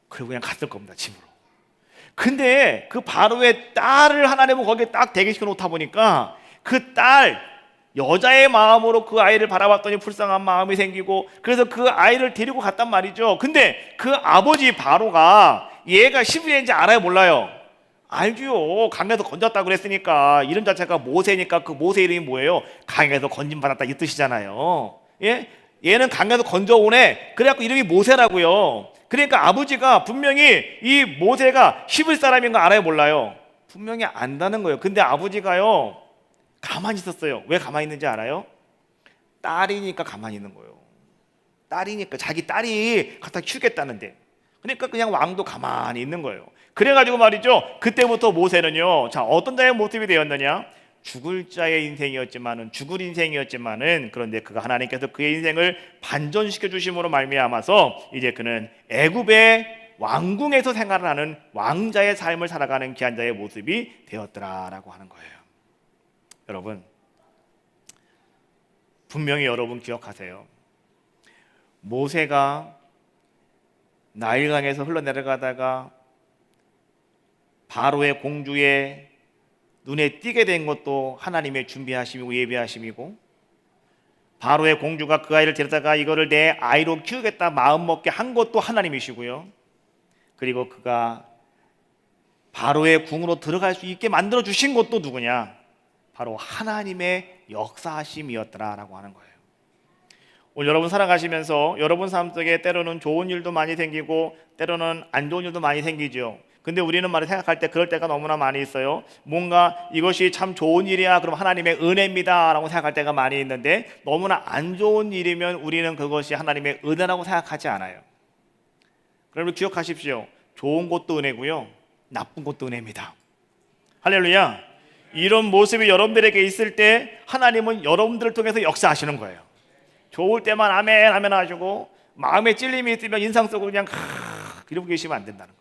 그리고 그냥 갔을 겁니다, 집으로. 근데 그 바로의 딸을 하나님은 거기에 딱 대기시켜 놓다 보니까 그 딸 여자의 마음으로 그 아이를 바라봤더니 불쌍한 마음이 생기고 그래서 그 아이를 데리고 갔단 말이죠. 근데 그 아버지 바로가 얘가 히브리애인지 알아요 몰라요? 알죠. 강에서 건졌다고 그랬으니까. 이름 자체가 모세니까 그 모세 이름이 뭐예요? 강에서 건짐받았다 이 뜻이잖아요. 예? 얘는 강에서 건져오네. 그래갖고 이름이 모세라고요. 그러니까 아버지가 분명히 이 모세가 히브리 사람인 거 알아요 몰라요? 분명히 안다는 거예요. 근데 아버지가요 가만히 있었어요. 왜 가만히 있는지 알아요? 딸이니까 가만히 있는 거예요. 딸이니까, 자기 딸이 갖다 키우겠다는데. 그러니까 그냥 왕도 가만히 있는 거예요. 그래가지고 말이죠, 그때부터 모세는요, 자 어떤 자의 모습이 되었느냐? 죽을 자의 인생이었지만은, 죽을 인생이었지만은, 그런데 그가 하나님께서 그의 인생을 반전시켜 주심으로 말미암아서 이제 그는 애굽의 왕궁에서 생활을 하는 왕자의 삶을 살아가는 귀한 자의 모습이 되었더라라고 하는 거예요. 여러분, 분명히 여러분 기억하세요. 모세가 나일강에서 흘러내려가다가 바로의 공주의 눈에 띄게 된 것도 하나님의 준비하심이고 예비하심이고, 바로의 공주가 그 아이를 데려다가 이거를 내 아이로 키우겠다 마음먹게 한 것도 하나님이시고요. 그리고 그가 바로의 궁으로 들어갈 수 있게 만들어 주신 것도 누구냐? 바로 하나님의 역사하심이었더라라고 하는 거예요. 오늘 여러분 살아가시면서 여러분 삶 속에 때로는 좋은 일도 많이 생기고 때로는 안 좋은 일도 많이 생기죠. 근데 우리는 말을 생각할 때 그럴 때가 너무나 많이 있어요. 뭔가 이것이 참 좋은 일이야 그럼 하나님의 은혜입니다 라고 생각할 때가 많이 있는데, 너무나 안 좋은 일이면 우리는 그것이 하나님의 은혜라고 생각하지 않아요. 그러면 기억하십시오. 좋은 것도 은혜고요, 나쁜 것도 은혜입니다. 할렐루야. 이런 모습이 여러분들에게 있을 때 하나님은 여러분들을 통해서 역사하시는 거예요. 좋을 때만 아멘 아멘 하시고 마음에 찔림이 있으면 인상 쓰고 그냥 이러고 계시면 안 된다는 거예요.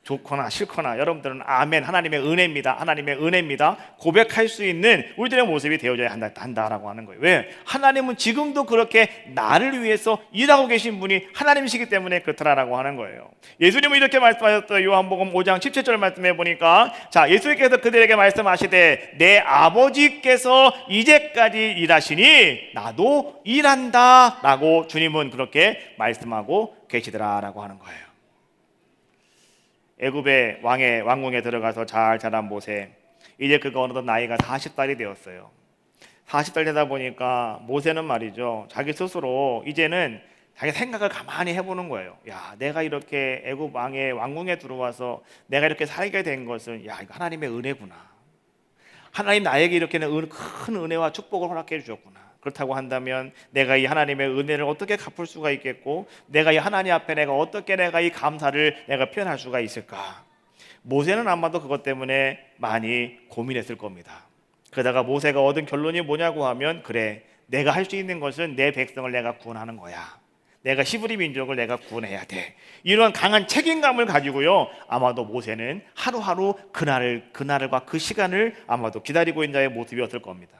좋거나 싫거나 여러분들은 아멘, 하나님의 은혜입니다, 하나님의 은혜입니다 고백할 수 있는 우리들의 모습이 되어져야 한다라고 하는 거예요. 왜? 하나님은 지금도 그렇게 나를 위해서 일하고 계신 분이 하나님이시기 때문에 그렇다라고 하는 거예요. 예수님은 이렇게 말씀하셨어요. 요한복음 5장 17절 말씀해 보니까, 자, 예수님께서 그들에게 말씀하시되 내 아버지께서 이제까지 일하시니 나도 일한다 라고 주님은 그렇게 말씀하고 계시더라라고 하는 거예요. 애굽의 왕궁에 들어가서 잘 자란 모세, 이제 그가 어느덧 나이가 40살이 되었어요. 40살 되다 보니까 모세는 말이죠, 자기 스스로 이제는 자기 생각을 가만히 해보는 거예요. 야, 내가 이렇게 애굽 왕의 왕궁에 들어와서 내가 이렇게 살게 된 것은, 야, 이거 하나님의 은혜구나. 하나님 나에게 이렇게 큰 은혜와 축복을 허락해 주셨구나. 그렇다고 한다면 내가 이 하나님의 은혜를 어떻게 갚을 수가 있겠고, 내가 이 하나님 앞에 내가 어떻게 내가 이 감사를 내가 표현할 수가 있을까? 모세는 아마도 그것 때문에 많이 고민했을 겁니다. 그러다가 모세가 얻은 결론이 뭐냐고 하면, 그래, 내가 할 수 있는 것은 내 백성을 내가 구원하는 거야. 내가 히브리 민족을 내가 구원해야 돼. 이런 강한 책임감을 가지고요, 아마도 모세는 하루하루 그날과 그 시간을 아마도 기다리고 있는 자의 모습이었을 겁니다.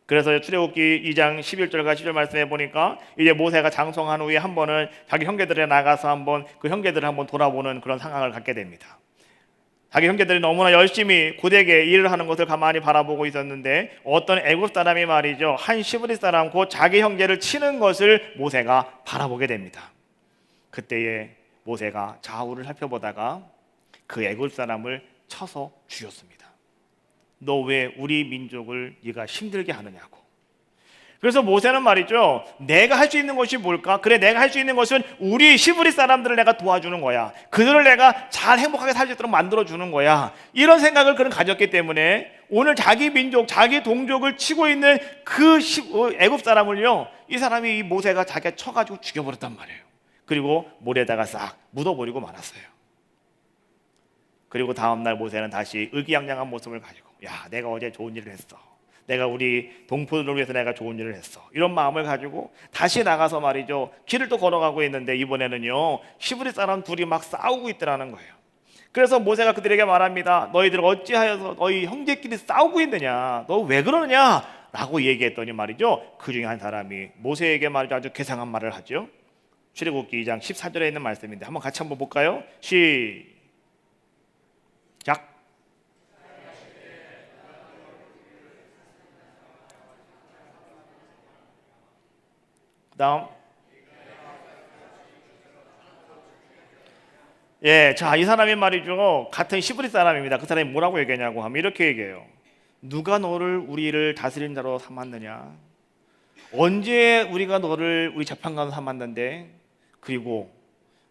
그래서 출애굽기 2장 11절과 12절 말씀해 보니까, 이제 모세가 장성한 후에 한 번은 자기 형제들에 나가서 한번 그 형제들을 한번 돌아보는 그런 상황을 갖게 됩니다. 자기 형제들이 너무나 열심히 고되게 일을 하는 것을 가만히 바라보고 있었는데, 어떤 애굽 사람이 말이죠, 한 시브리 사람 곧 자기 형제를 치는 것을 모세가 바라보게 됩니다. 그때에 모세가 좌우를 살펴보다가 그 애굽 사람을 쳐서 죽였습니다. 너 왜 우리 민족을 네가 힘들게 하느냐고. 그래서 모세는 말이죠, 내가 할 수 있는 것이 뭘까? 그래, 내가 할 수 있는 것은 우리 시브리 사람들을 내가 도와주는 거야. 그들을 내가 잘 행복하게 살 수 있도록 만들어주는 거야. 이런 생각을 그는 가졌기 때문에 오늘 자기 민족, 자기 동족을 치고 있는 그 애굽 사람을요, 이 사람이, 이 모세가 자기가 쳐가지고 죽여버렸단 말이에요. 그리고 모래에다가 싹 묻어버리고 말았어요. 그리고 다음날 모세는 다시 의기양양한 모습을 가지고, 야, 내가 어제 좋은 일을 했어. 내가 우리 동포들을 위해서 내가 좋은 일을 했어. 이런 마음을 가지고 다시 나가서 말이죠, 길을 또 걸어가고 있는데 이번에는요, 히브리 사람 둘이 막 싸우고 있더라는 거예요. 그래서 모세가 그들에게 말합니다. 너희들 어찌하여서 너희 형제끼리 싸우고 있느냐? 너 왜 그러느냐? 라고 얘기했더니 말이죠, 그 중에 한 사람이 모세에게 말이죠, 아주 괴상한 말을 하죠. 출애굽기 2장 14절에 있는 말씀인데 한번 같이 한번 볼까요? 시작. 다음. 예, 자, 이 사람이 말이죠, 같은 시브리 사람입니다. 그 사람이 뭐라고 얘기하냐고 하면 이렇게 얘기해요. 누가 너를 우리를 다스린 자로 삼았느냐? 언제 우리가 너를 우리 재판관으로 삼았는데, 그리고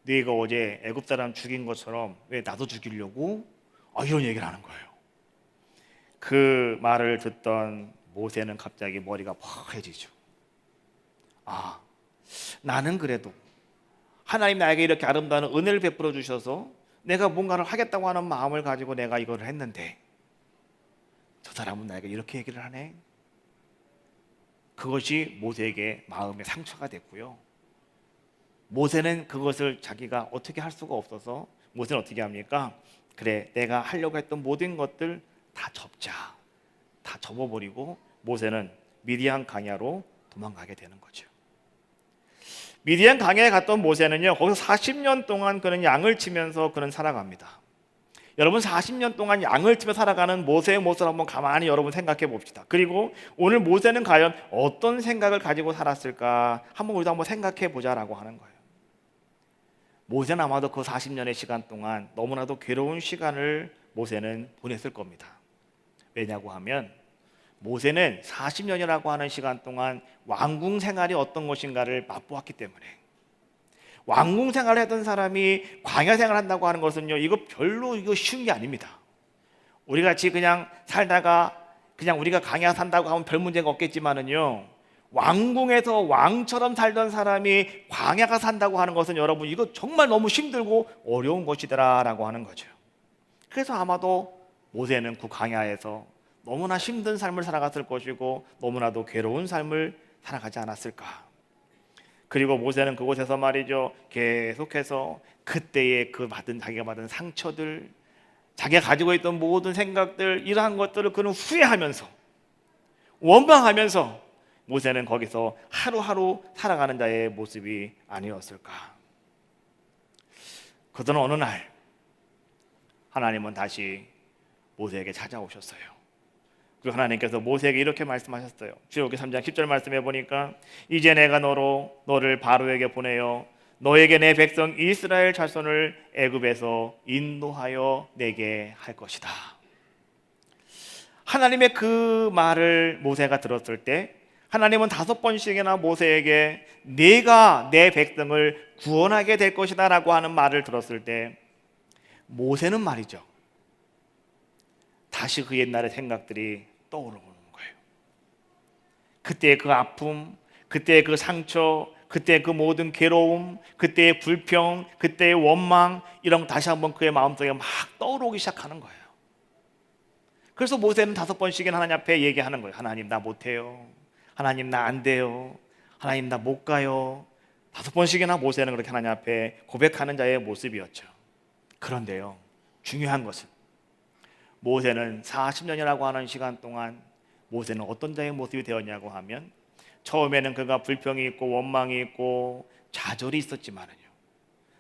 네가 어제 애굽 사람 죽인 것처럼 왜 나도 죽이려고? 이런 얘기를 하는 거예요. 그 말을 듣던 모세는 갑자기 머리가 퍽해지죠. 나는 그래도 하나님 나에게 이렇게 아름다운 은혜를 베풀어 주셔서 내가 뭔가를 하겠다고 하는 마음을 가지고 내가 이걸 했는데, 저 사람은 나에게 이렇게 얘기를 하네. 그것이 모세에게 마음의 상처가 됐고요. 모세는 그것을 자기가 어떻게 할 수가 없어서 모세는 어떻게 합니까? 그래, 내가 하려고 했던 모든 것들 다 접자. 다 접어버리고 모세는 미디안 광야로 도망가게 되는 거죠. 미디안 광야에 갔던 모세는요, 거기서 40년 동안 그는 양을 치면서 그는 살아갑니다. 여러분, 40년 동안 양을 치며 살아가는 모세의 모습을 한번 가만히 여러분 생각해 봅시다. 그리고 오늘 모세는 과연 어떤 생각을 가지고 살았을까 한번 우리도 한번 생각해 보자라고 하는 거예요. 모세는 아마도 그 40년의 시간 동안 너무나도 괴로운 시간을 모세는 보냈을 겁니다. 왜냐고 하면 모세는 40년이라고 하는 시간 동안 왕궁 생활이 어떤 것인가를 맛보았기 때문에, 왕궁 생활을 했던 사람이 광야 생활을 한다고 하는 것은요, 이거 별로 쉬운 게 아닙니다. 우리 같이 그냥 살다가 그냥 우리가 광야 산다고 하면 별 문제가 없겠지만은요, 왕궁에서 왕처럼 살던 사람이 광야가 산다고 하는 것은 여러분, 이거 정말 너무 힘들고 어려운 것이더라라고 하는 거죠. 그래서 아마도 모세는 그 광야에서 너무나 힘든 삶을 살아갔을 것이고 너무나도 괴로운 삶을 살아가지 않았을까. 그리고 모세는 그곳에서 말이죠, 계속해서 그때의 자기가 받은 상처들, 자기가 가지고 있던 모든 생각들, 이러한 것들을 그는 후회하면서 원망하면서 모세는 거기서 하루하루 살아가는 자의 모습이 아니었을까. 그러던 어느 날 하나님은 다시 모세에게 찾아오셨어요. 그리고 하나님께서 모세에게 이렇게 말씀하셨어요. 출애굽기 3장 10절 말씀해 보니까 이제 내가 너를 바로에게 보내어 너에게 내 백성 이스라엘 자손을 애굽에서 인도하여 내게 할 것이다. 하나님의 그 말을 모세가 들었을 때 하나님은 5번씩이나 모세에게 네가 내 백성을 구원하게 될 것이다 라고 하는 말을 들었을 때 모세는 말이죠, 다시 그 옛날의 생각들이 떠오르는 거예요. 그때의 그 아픔, 그때의 그 상처, 그때의 그 모든 괴로움, 그때의 불평, 그때의 원망, 이런 거 다시 한번 그의 마음속에 막 떠오르기 시작하는 거예요. 그래서 모세는 5번씩이나 하나님 앞에 얘기하는 거예요. 하나님 나 못해요. 하나님 나 안 돼요. 하나님 나 못 가요. 5번씩이나 모세는 그렇게 하나님 앞에 고백하는 자의 모습이었죠. 그런데요, 중요한 것은 모세는 40년이라고 하는 시간 동안 모세는 어떤 자의 모습이 되었냐고 하면, 처음에는 그가 불평이 있고 원망이 있고 좌절이 있었지만은요,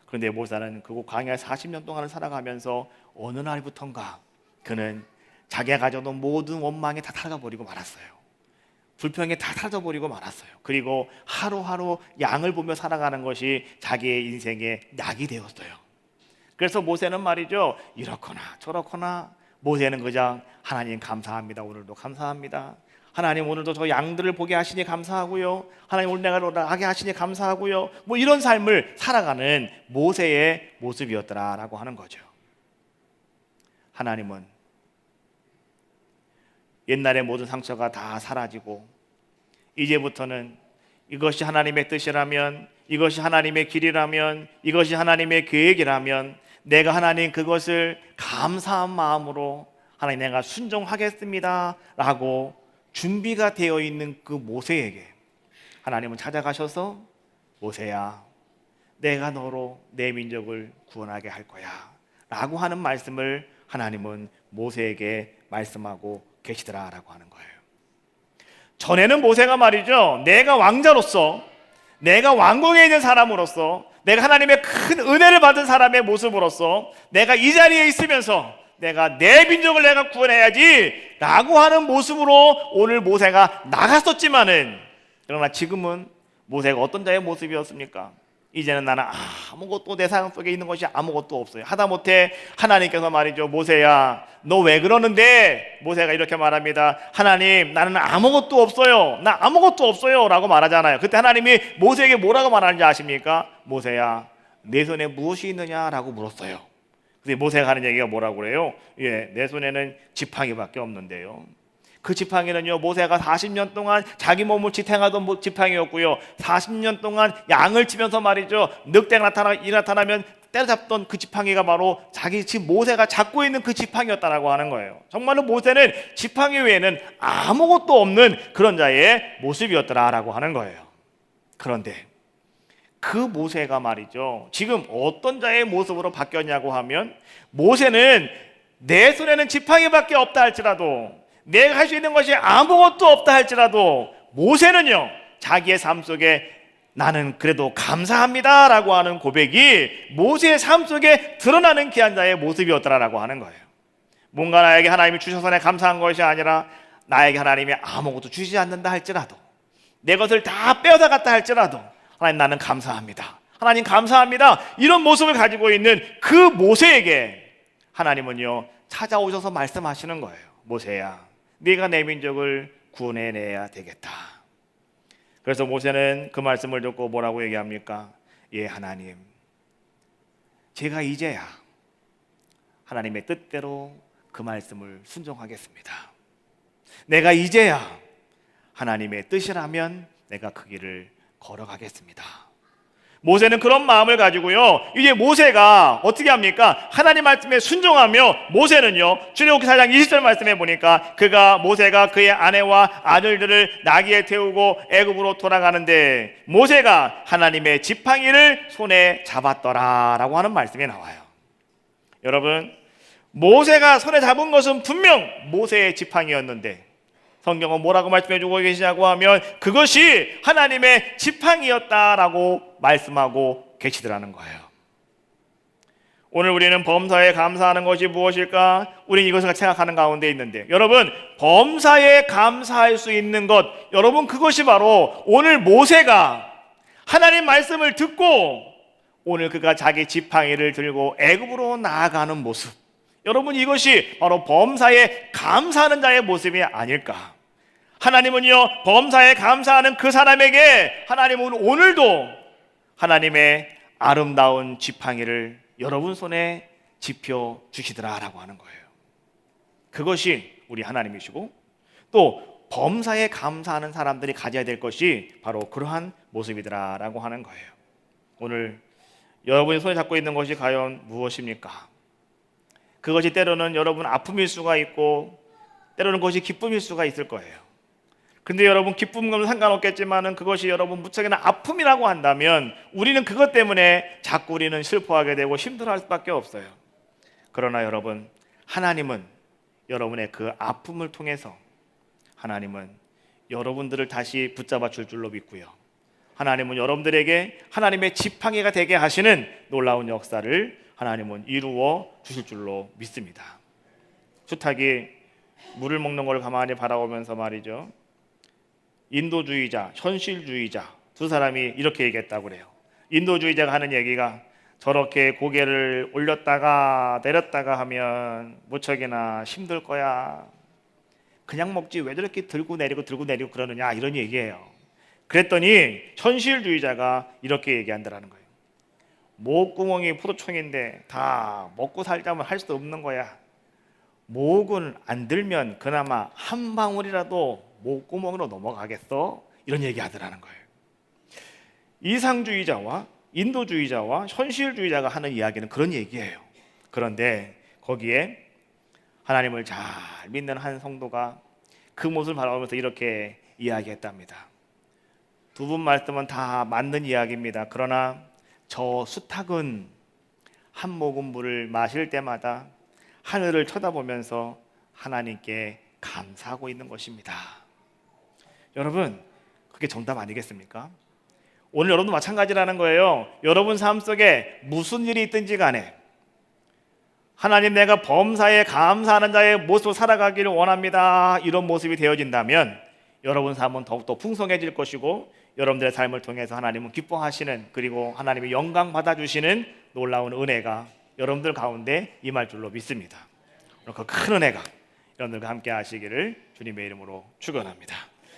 그런데 모세는 그곳 광야에 40년 동안을 살아가면서 어느 날부턴가 그는 자기가 가져온 모든 원망이 다 사라져버리고 말았어요. 불평이 다 사라져버리고 말았어요. 그리고 하루하루 양을 보며 살아가는 것이 자기의 인생의 약이 되었어요. 그래서 모세는 말이죠, 이렇거나 저렇거나 모세는 그냥 하나님 감사합니다. 오늘도 감사합니다. 하나님 오늘도 저 양들을 보게 하시니 감사하고요. 하나님 오늘 내가 나가게 하시니 감사하고요. 뭐 이런 삶을 살아가는 모세의 모습이었더라라고 하는 거죠. 하나님은 옛날의 모든 상처가 다 사라지고 이제부터는 이것이 하나님의 뜻이라면, 이것이 하나님의 길이라면, 이것이 하나님의 계획이라면 내가 하나님 그것을 감사한 마음으로 하나님 내가 순종하겠습니다 라고 준비가 되어 있는 그 모세에게 하나님은 찾아가셔서 모세야, 내가 너로 내 민족을 구원하게 할 거야 라고 하는 말씀을 하나님은 모세에게 말씀하고 계시더라라고 하는 거예요. 전에는 모세가 말이죠, 내가 왕자로서, 내가 왕궁에 있는 사람으로서, 내가 하나님의 큰 은혜를 받은 사람의 모습으로서 내가 이 자리에 있으면서 내가 내 민족을 내가 구원해야지 라고 하는 모습으로 오늘 모세가 나갔었지만은, 그러나 지금은 모세가 어떤 자의 모습이었습니까? 이제는 나는 아무것도 내 삶 속에 있는 것이 아무것도 없어요. 하다못해 하나님께서 말이죠, 모세야 너 왜 그러는데? 모세가 이렇게 말합니다. 하나님 나는 아무것도 없어요. 나 아무것도 없어요 라고 말하잖아요. 그때 하나님이 모세에게 뭐라고 말하는지 아십니까? 모세야 내 손에 무엇이 있느냐 라고 물었어요. 근데 모세가 하는 얘기가 뭐라고 그래요? 내 손에는 지팡이밖에 없는데요. 그 지팡이는요, 모세가 40년 동안 자기 몸을 지탱하던 지팡이였고요, 40년 동안 양을 치면서 말이죠, 늑대가 나타나면 때려잡던 그 지팡이가 바로 자기 지금 모세가 잡고 있는 그 지팡이였다라고 하는 거예요. 정말로 모세는 지팡이 외에는 아무것도 없는 그런 자의 모습이었더라라고 하는 거예요. 그런데 그 모세가 말이죠, 지금 어떤 자의 모습으로 바뀌었냐고 하면, 모세는 내 손에는 지팡이밖에 없다 할지라도, 내가 할 수 있는 것이 아무것도 없다 할지라도 모세는요, 자기의 삶 속에 나는 그래도 감사합니다 라고 하는 고백이 모세의 삶 속에 드러나는 귀한 자의 모습이었더라라고 하는 거예요. 뭔가 나에게 하나님이 주셔서 내가 감사한 것이 아니라 나에게 하나님이 아무것도 주시지 않는다 할지라도, 내 것을 다 빼앗아갔다 할지라도 하나님 나는 감사합니다, 하나님 감사합니다, 이런 모습을 가지고 있는 그 모세에게 하나님은요 찾아오셔서 말씀하시는 거예요. 모세야 네가 내 민족을 구원해내야 되겠다. 그래서 모세는 그 말씀을 듣고 뭐라고 얘기합니까? 예, 하나님, 제가 이제야 하나님의 뜻대로 그 말씀을 순종하겠습니다. 내가 이제야 하나님의 뜻이라면 내가 그 길을 걸어가겠습니다. 모세는 그런 마음을 가지고요, 이제 모세가 어떻게 합니까? 하나님 말씀에 순종하며, 모세는요, 출애굽기 4장 20절 말씀에 보니까 모세가 그의 아내와 아들들을 나귀에 태우고 애굽으로 돌아가는데 모세가 하나님의 지팡이를 손에 잡았더라라고 하는 말씀이 나와요. 여러분, 모세가 손에 잡은 것은 분명 모세의 지팡이였는데 성경은 뭐라고 말씀해주고 계시냐고 하면 그것이 하나님의 지팡이였다라고 말씀하고 계시더라는 거예요. 오늘 우리는 범사에 감사하는 것이 무엇일까? 우리는 이것을 생각하는 가운데 있는데, 여러분, 범사에 감사할 수 있는 것, 여러분, 그것이 바로 오늘 모세가 하나님 말씀을 듣고 오늘 그가 자기 지팡이를 들고 애굽으로 나아가는 모습, 여러분, 이것이 바로 범사에 감사하는 자의 모습이 아닐까? 하나님은요, 범사에 감사하는 그 사람에게 하나님은 오늘도 하나님의 아름다운 지팡이를 여러분 손에 지펴 주시더라라고 하는 거예요. 그것이 우리 하나님이시고, 또 범사에 감사하는 사람들이 가져야 될 것이 바로 그러한 모습이더라라고 하는 거예요. 오늘 여러분이 손에 잡고 있는 것이 과연 무엇입니까? 그것이 때로는 여러분 아픔일 수가 있고, 때로는 그것이 기쁨일 수가 있을 거예요. 근데 여러분, 기쁨과는 상관없겠지만은 그것이 여러분 무척이나 아픔이라고 한다면 우리는 그것 때문에 자꾸 우리는 슬퍼하게 되고 힘들어할 수밖에 없어요. 그러나 여러분, 하나님은 여러분의 그 아픔을 통해서 하나님은 여러분들을 다시 붙잡아 줄 줄로 믿고요, 하나님은 여러분들에게 하나님의 지팡이가 되게 하시는 놀라운 역사를 하나님은 이루어 주실 줄로 믿습니다. 수탉이 물을 먹는 걸 가만히 바라보면서 말이죠, 인도주의자, 현실주의자 두 사람이 이렇게 얘기했다고 그래요. 인도주의자가 하는 얘기가, 저렇게 고개를 올렸다가 내렸다가 하면 무척이나 힘들 거야. 그냥 먹지 왜 저렇게 들고 내리고 그러느냐, 이런 얘기예요. 그랬더니 현실주의자가 이렇게 얘기한다라는 거예요. 목구멍이 포도청인데 다 먹고 살자면 할 수도 없는 거야. 목은 안 들면 그나마 한 방울이라도 목구멍으로 넘어가겠어? 이런 얘기 하더라는 거예요. 이상주의자와 인도주의자와 현실주의자가 하는 이야기는 그런 얘기예요. 그런데 거기에 하나님을 잘 믿는 한 성도가 그 모습을 바라보면서 이렇게 이야기했답니다. 두 분 말씀은 다 맞는 이야기입니다. 그러나 저 수탉은 한 모금 물을 마실 때마다 하늘을 쳐다보면서 하나님께 감사하고 있는 것입니다. 여러분, 그게 정답 아니겠습니까? 오늘 여러분도 마찬가지라는 거예요. 여러분 삶 속에 무슨 일이 있든지 간에 하나님, 내가 범사에 감사하는 자의 모습으로 살아가기를 원합니다, 이런 모습이 되어진다면 여러분 삶은 더욱더 풍성해질 것이고, 여러분들의 삶을 통해서 하나님은 기뻐하시는, 그리고 하나님의 영광 받아주시는 놀라운 은혜가 여러분들 가운데 임할 줄로 믿습니다. 그 큰 은혜가 여러분들과 함께 하시기를 주님의 이름으로 축원합니다.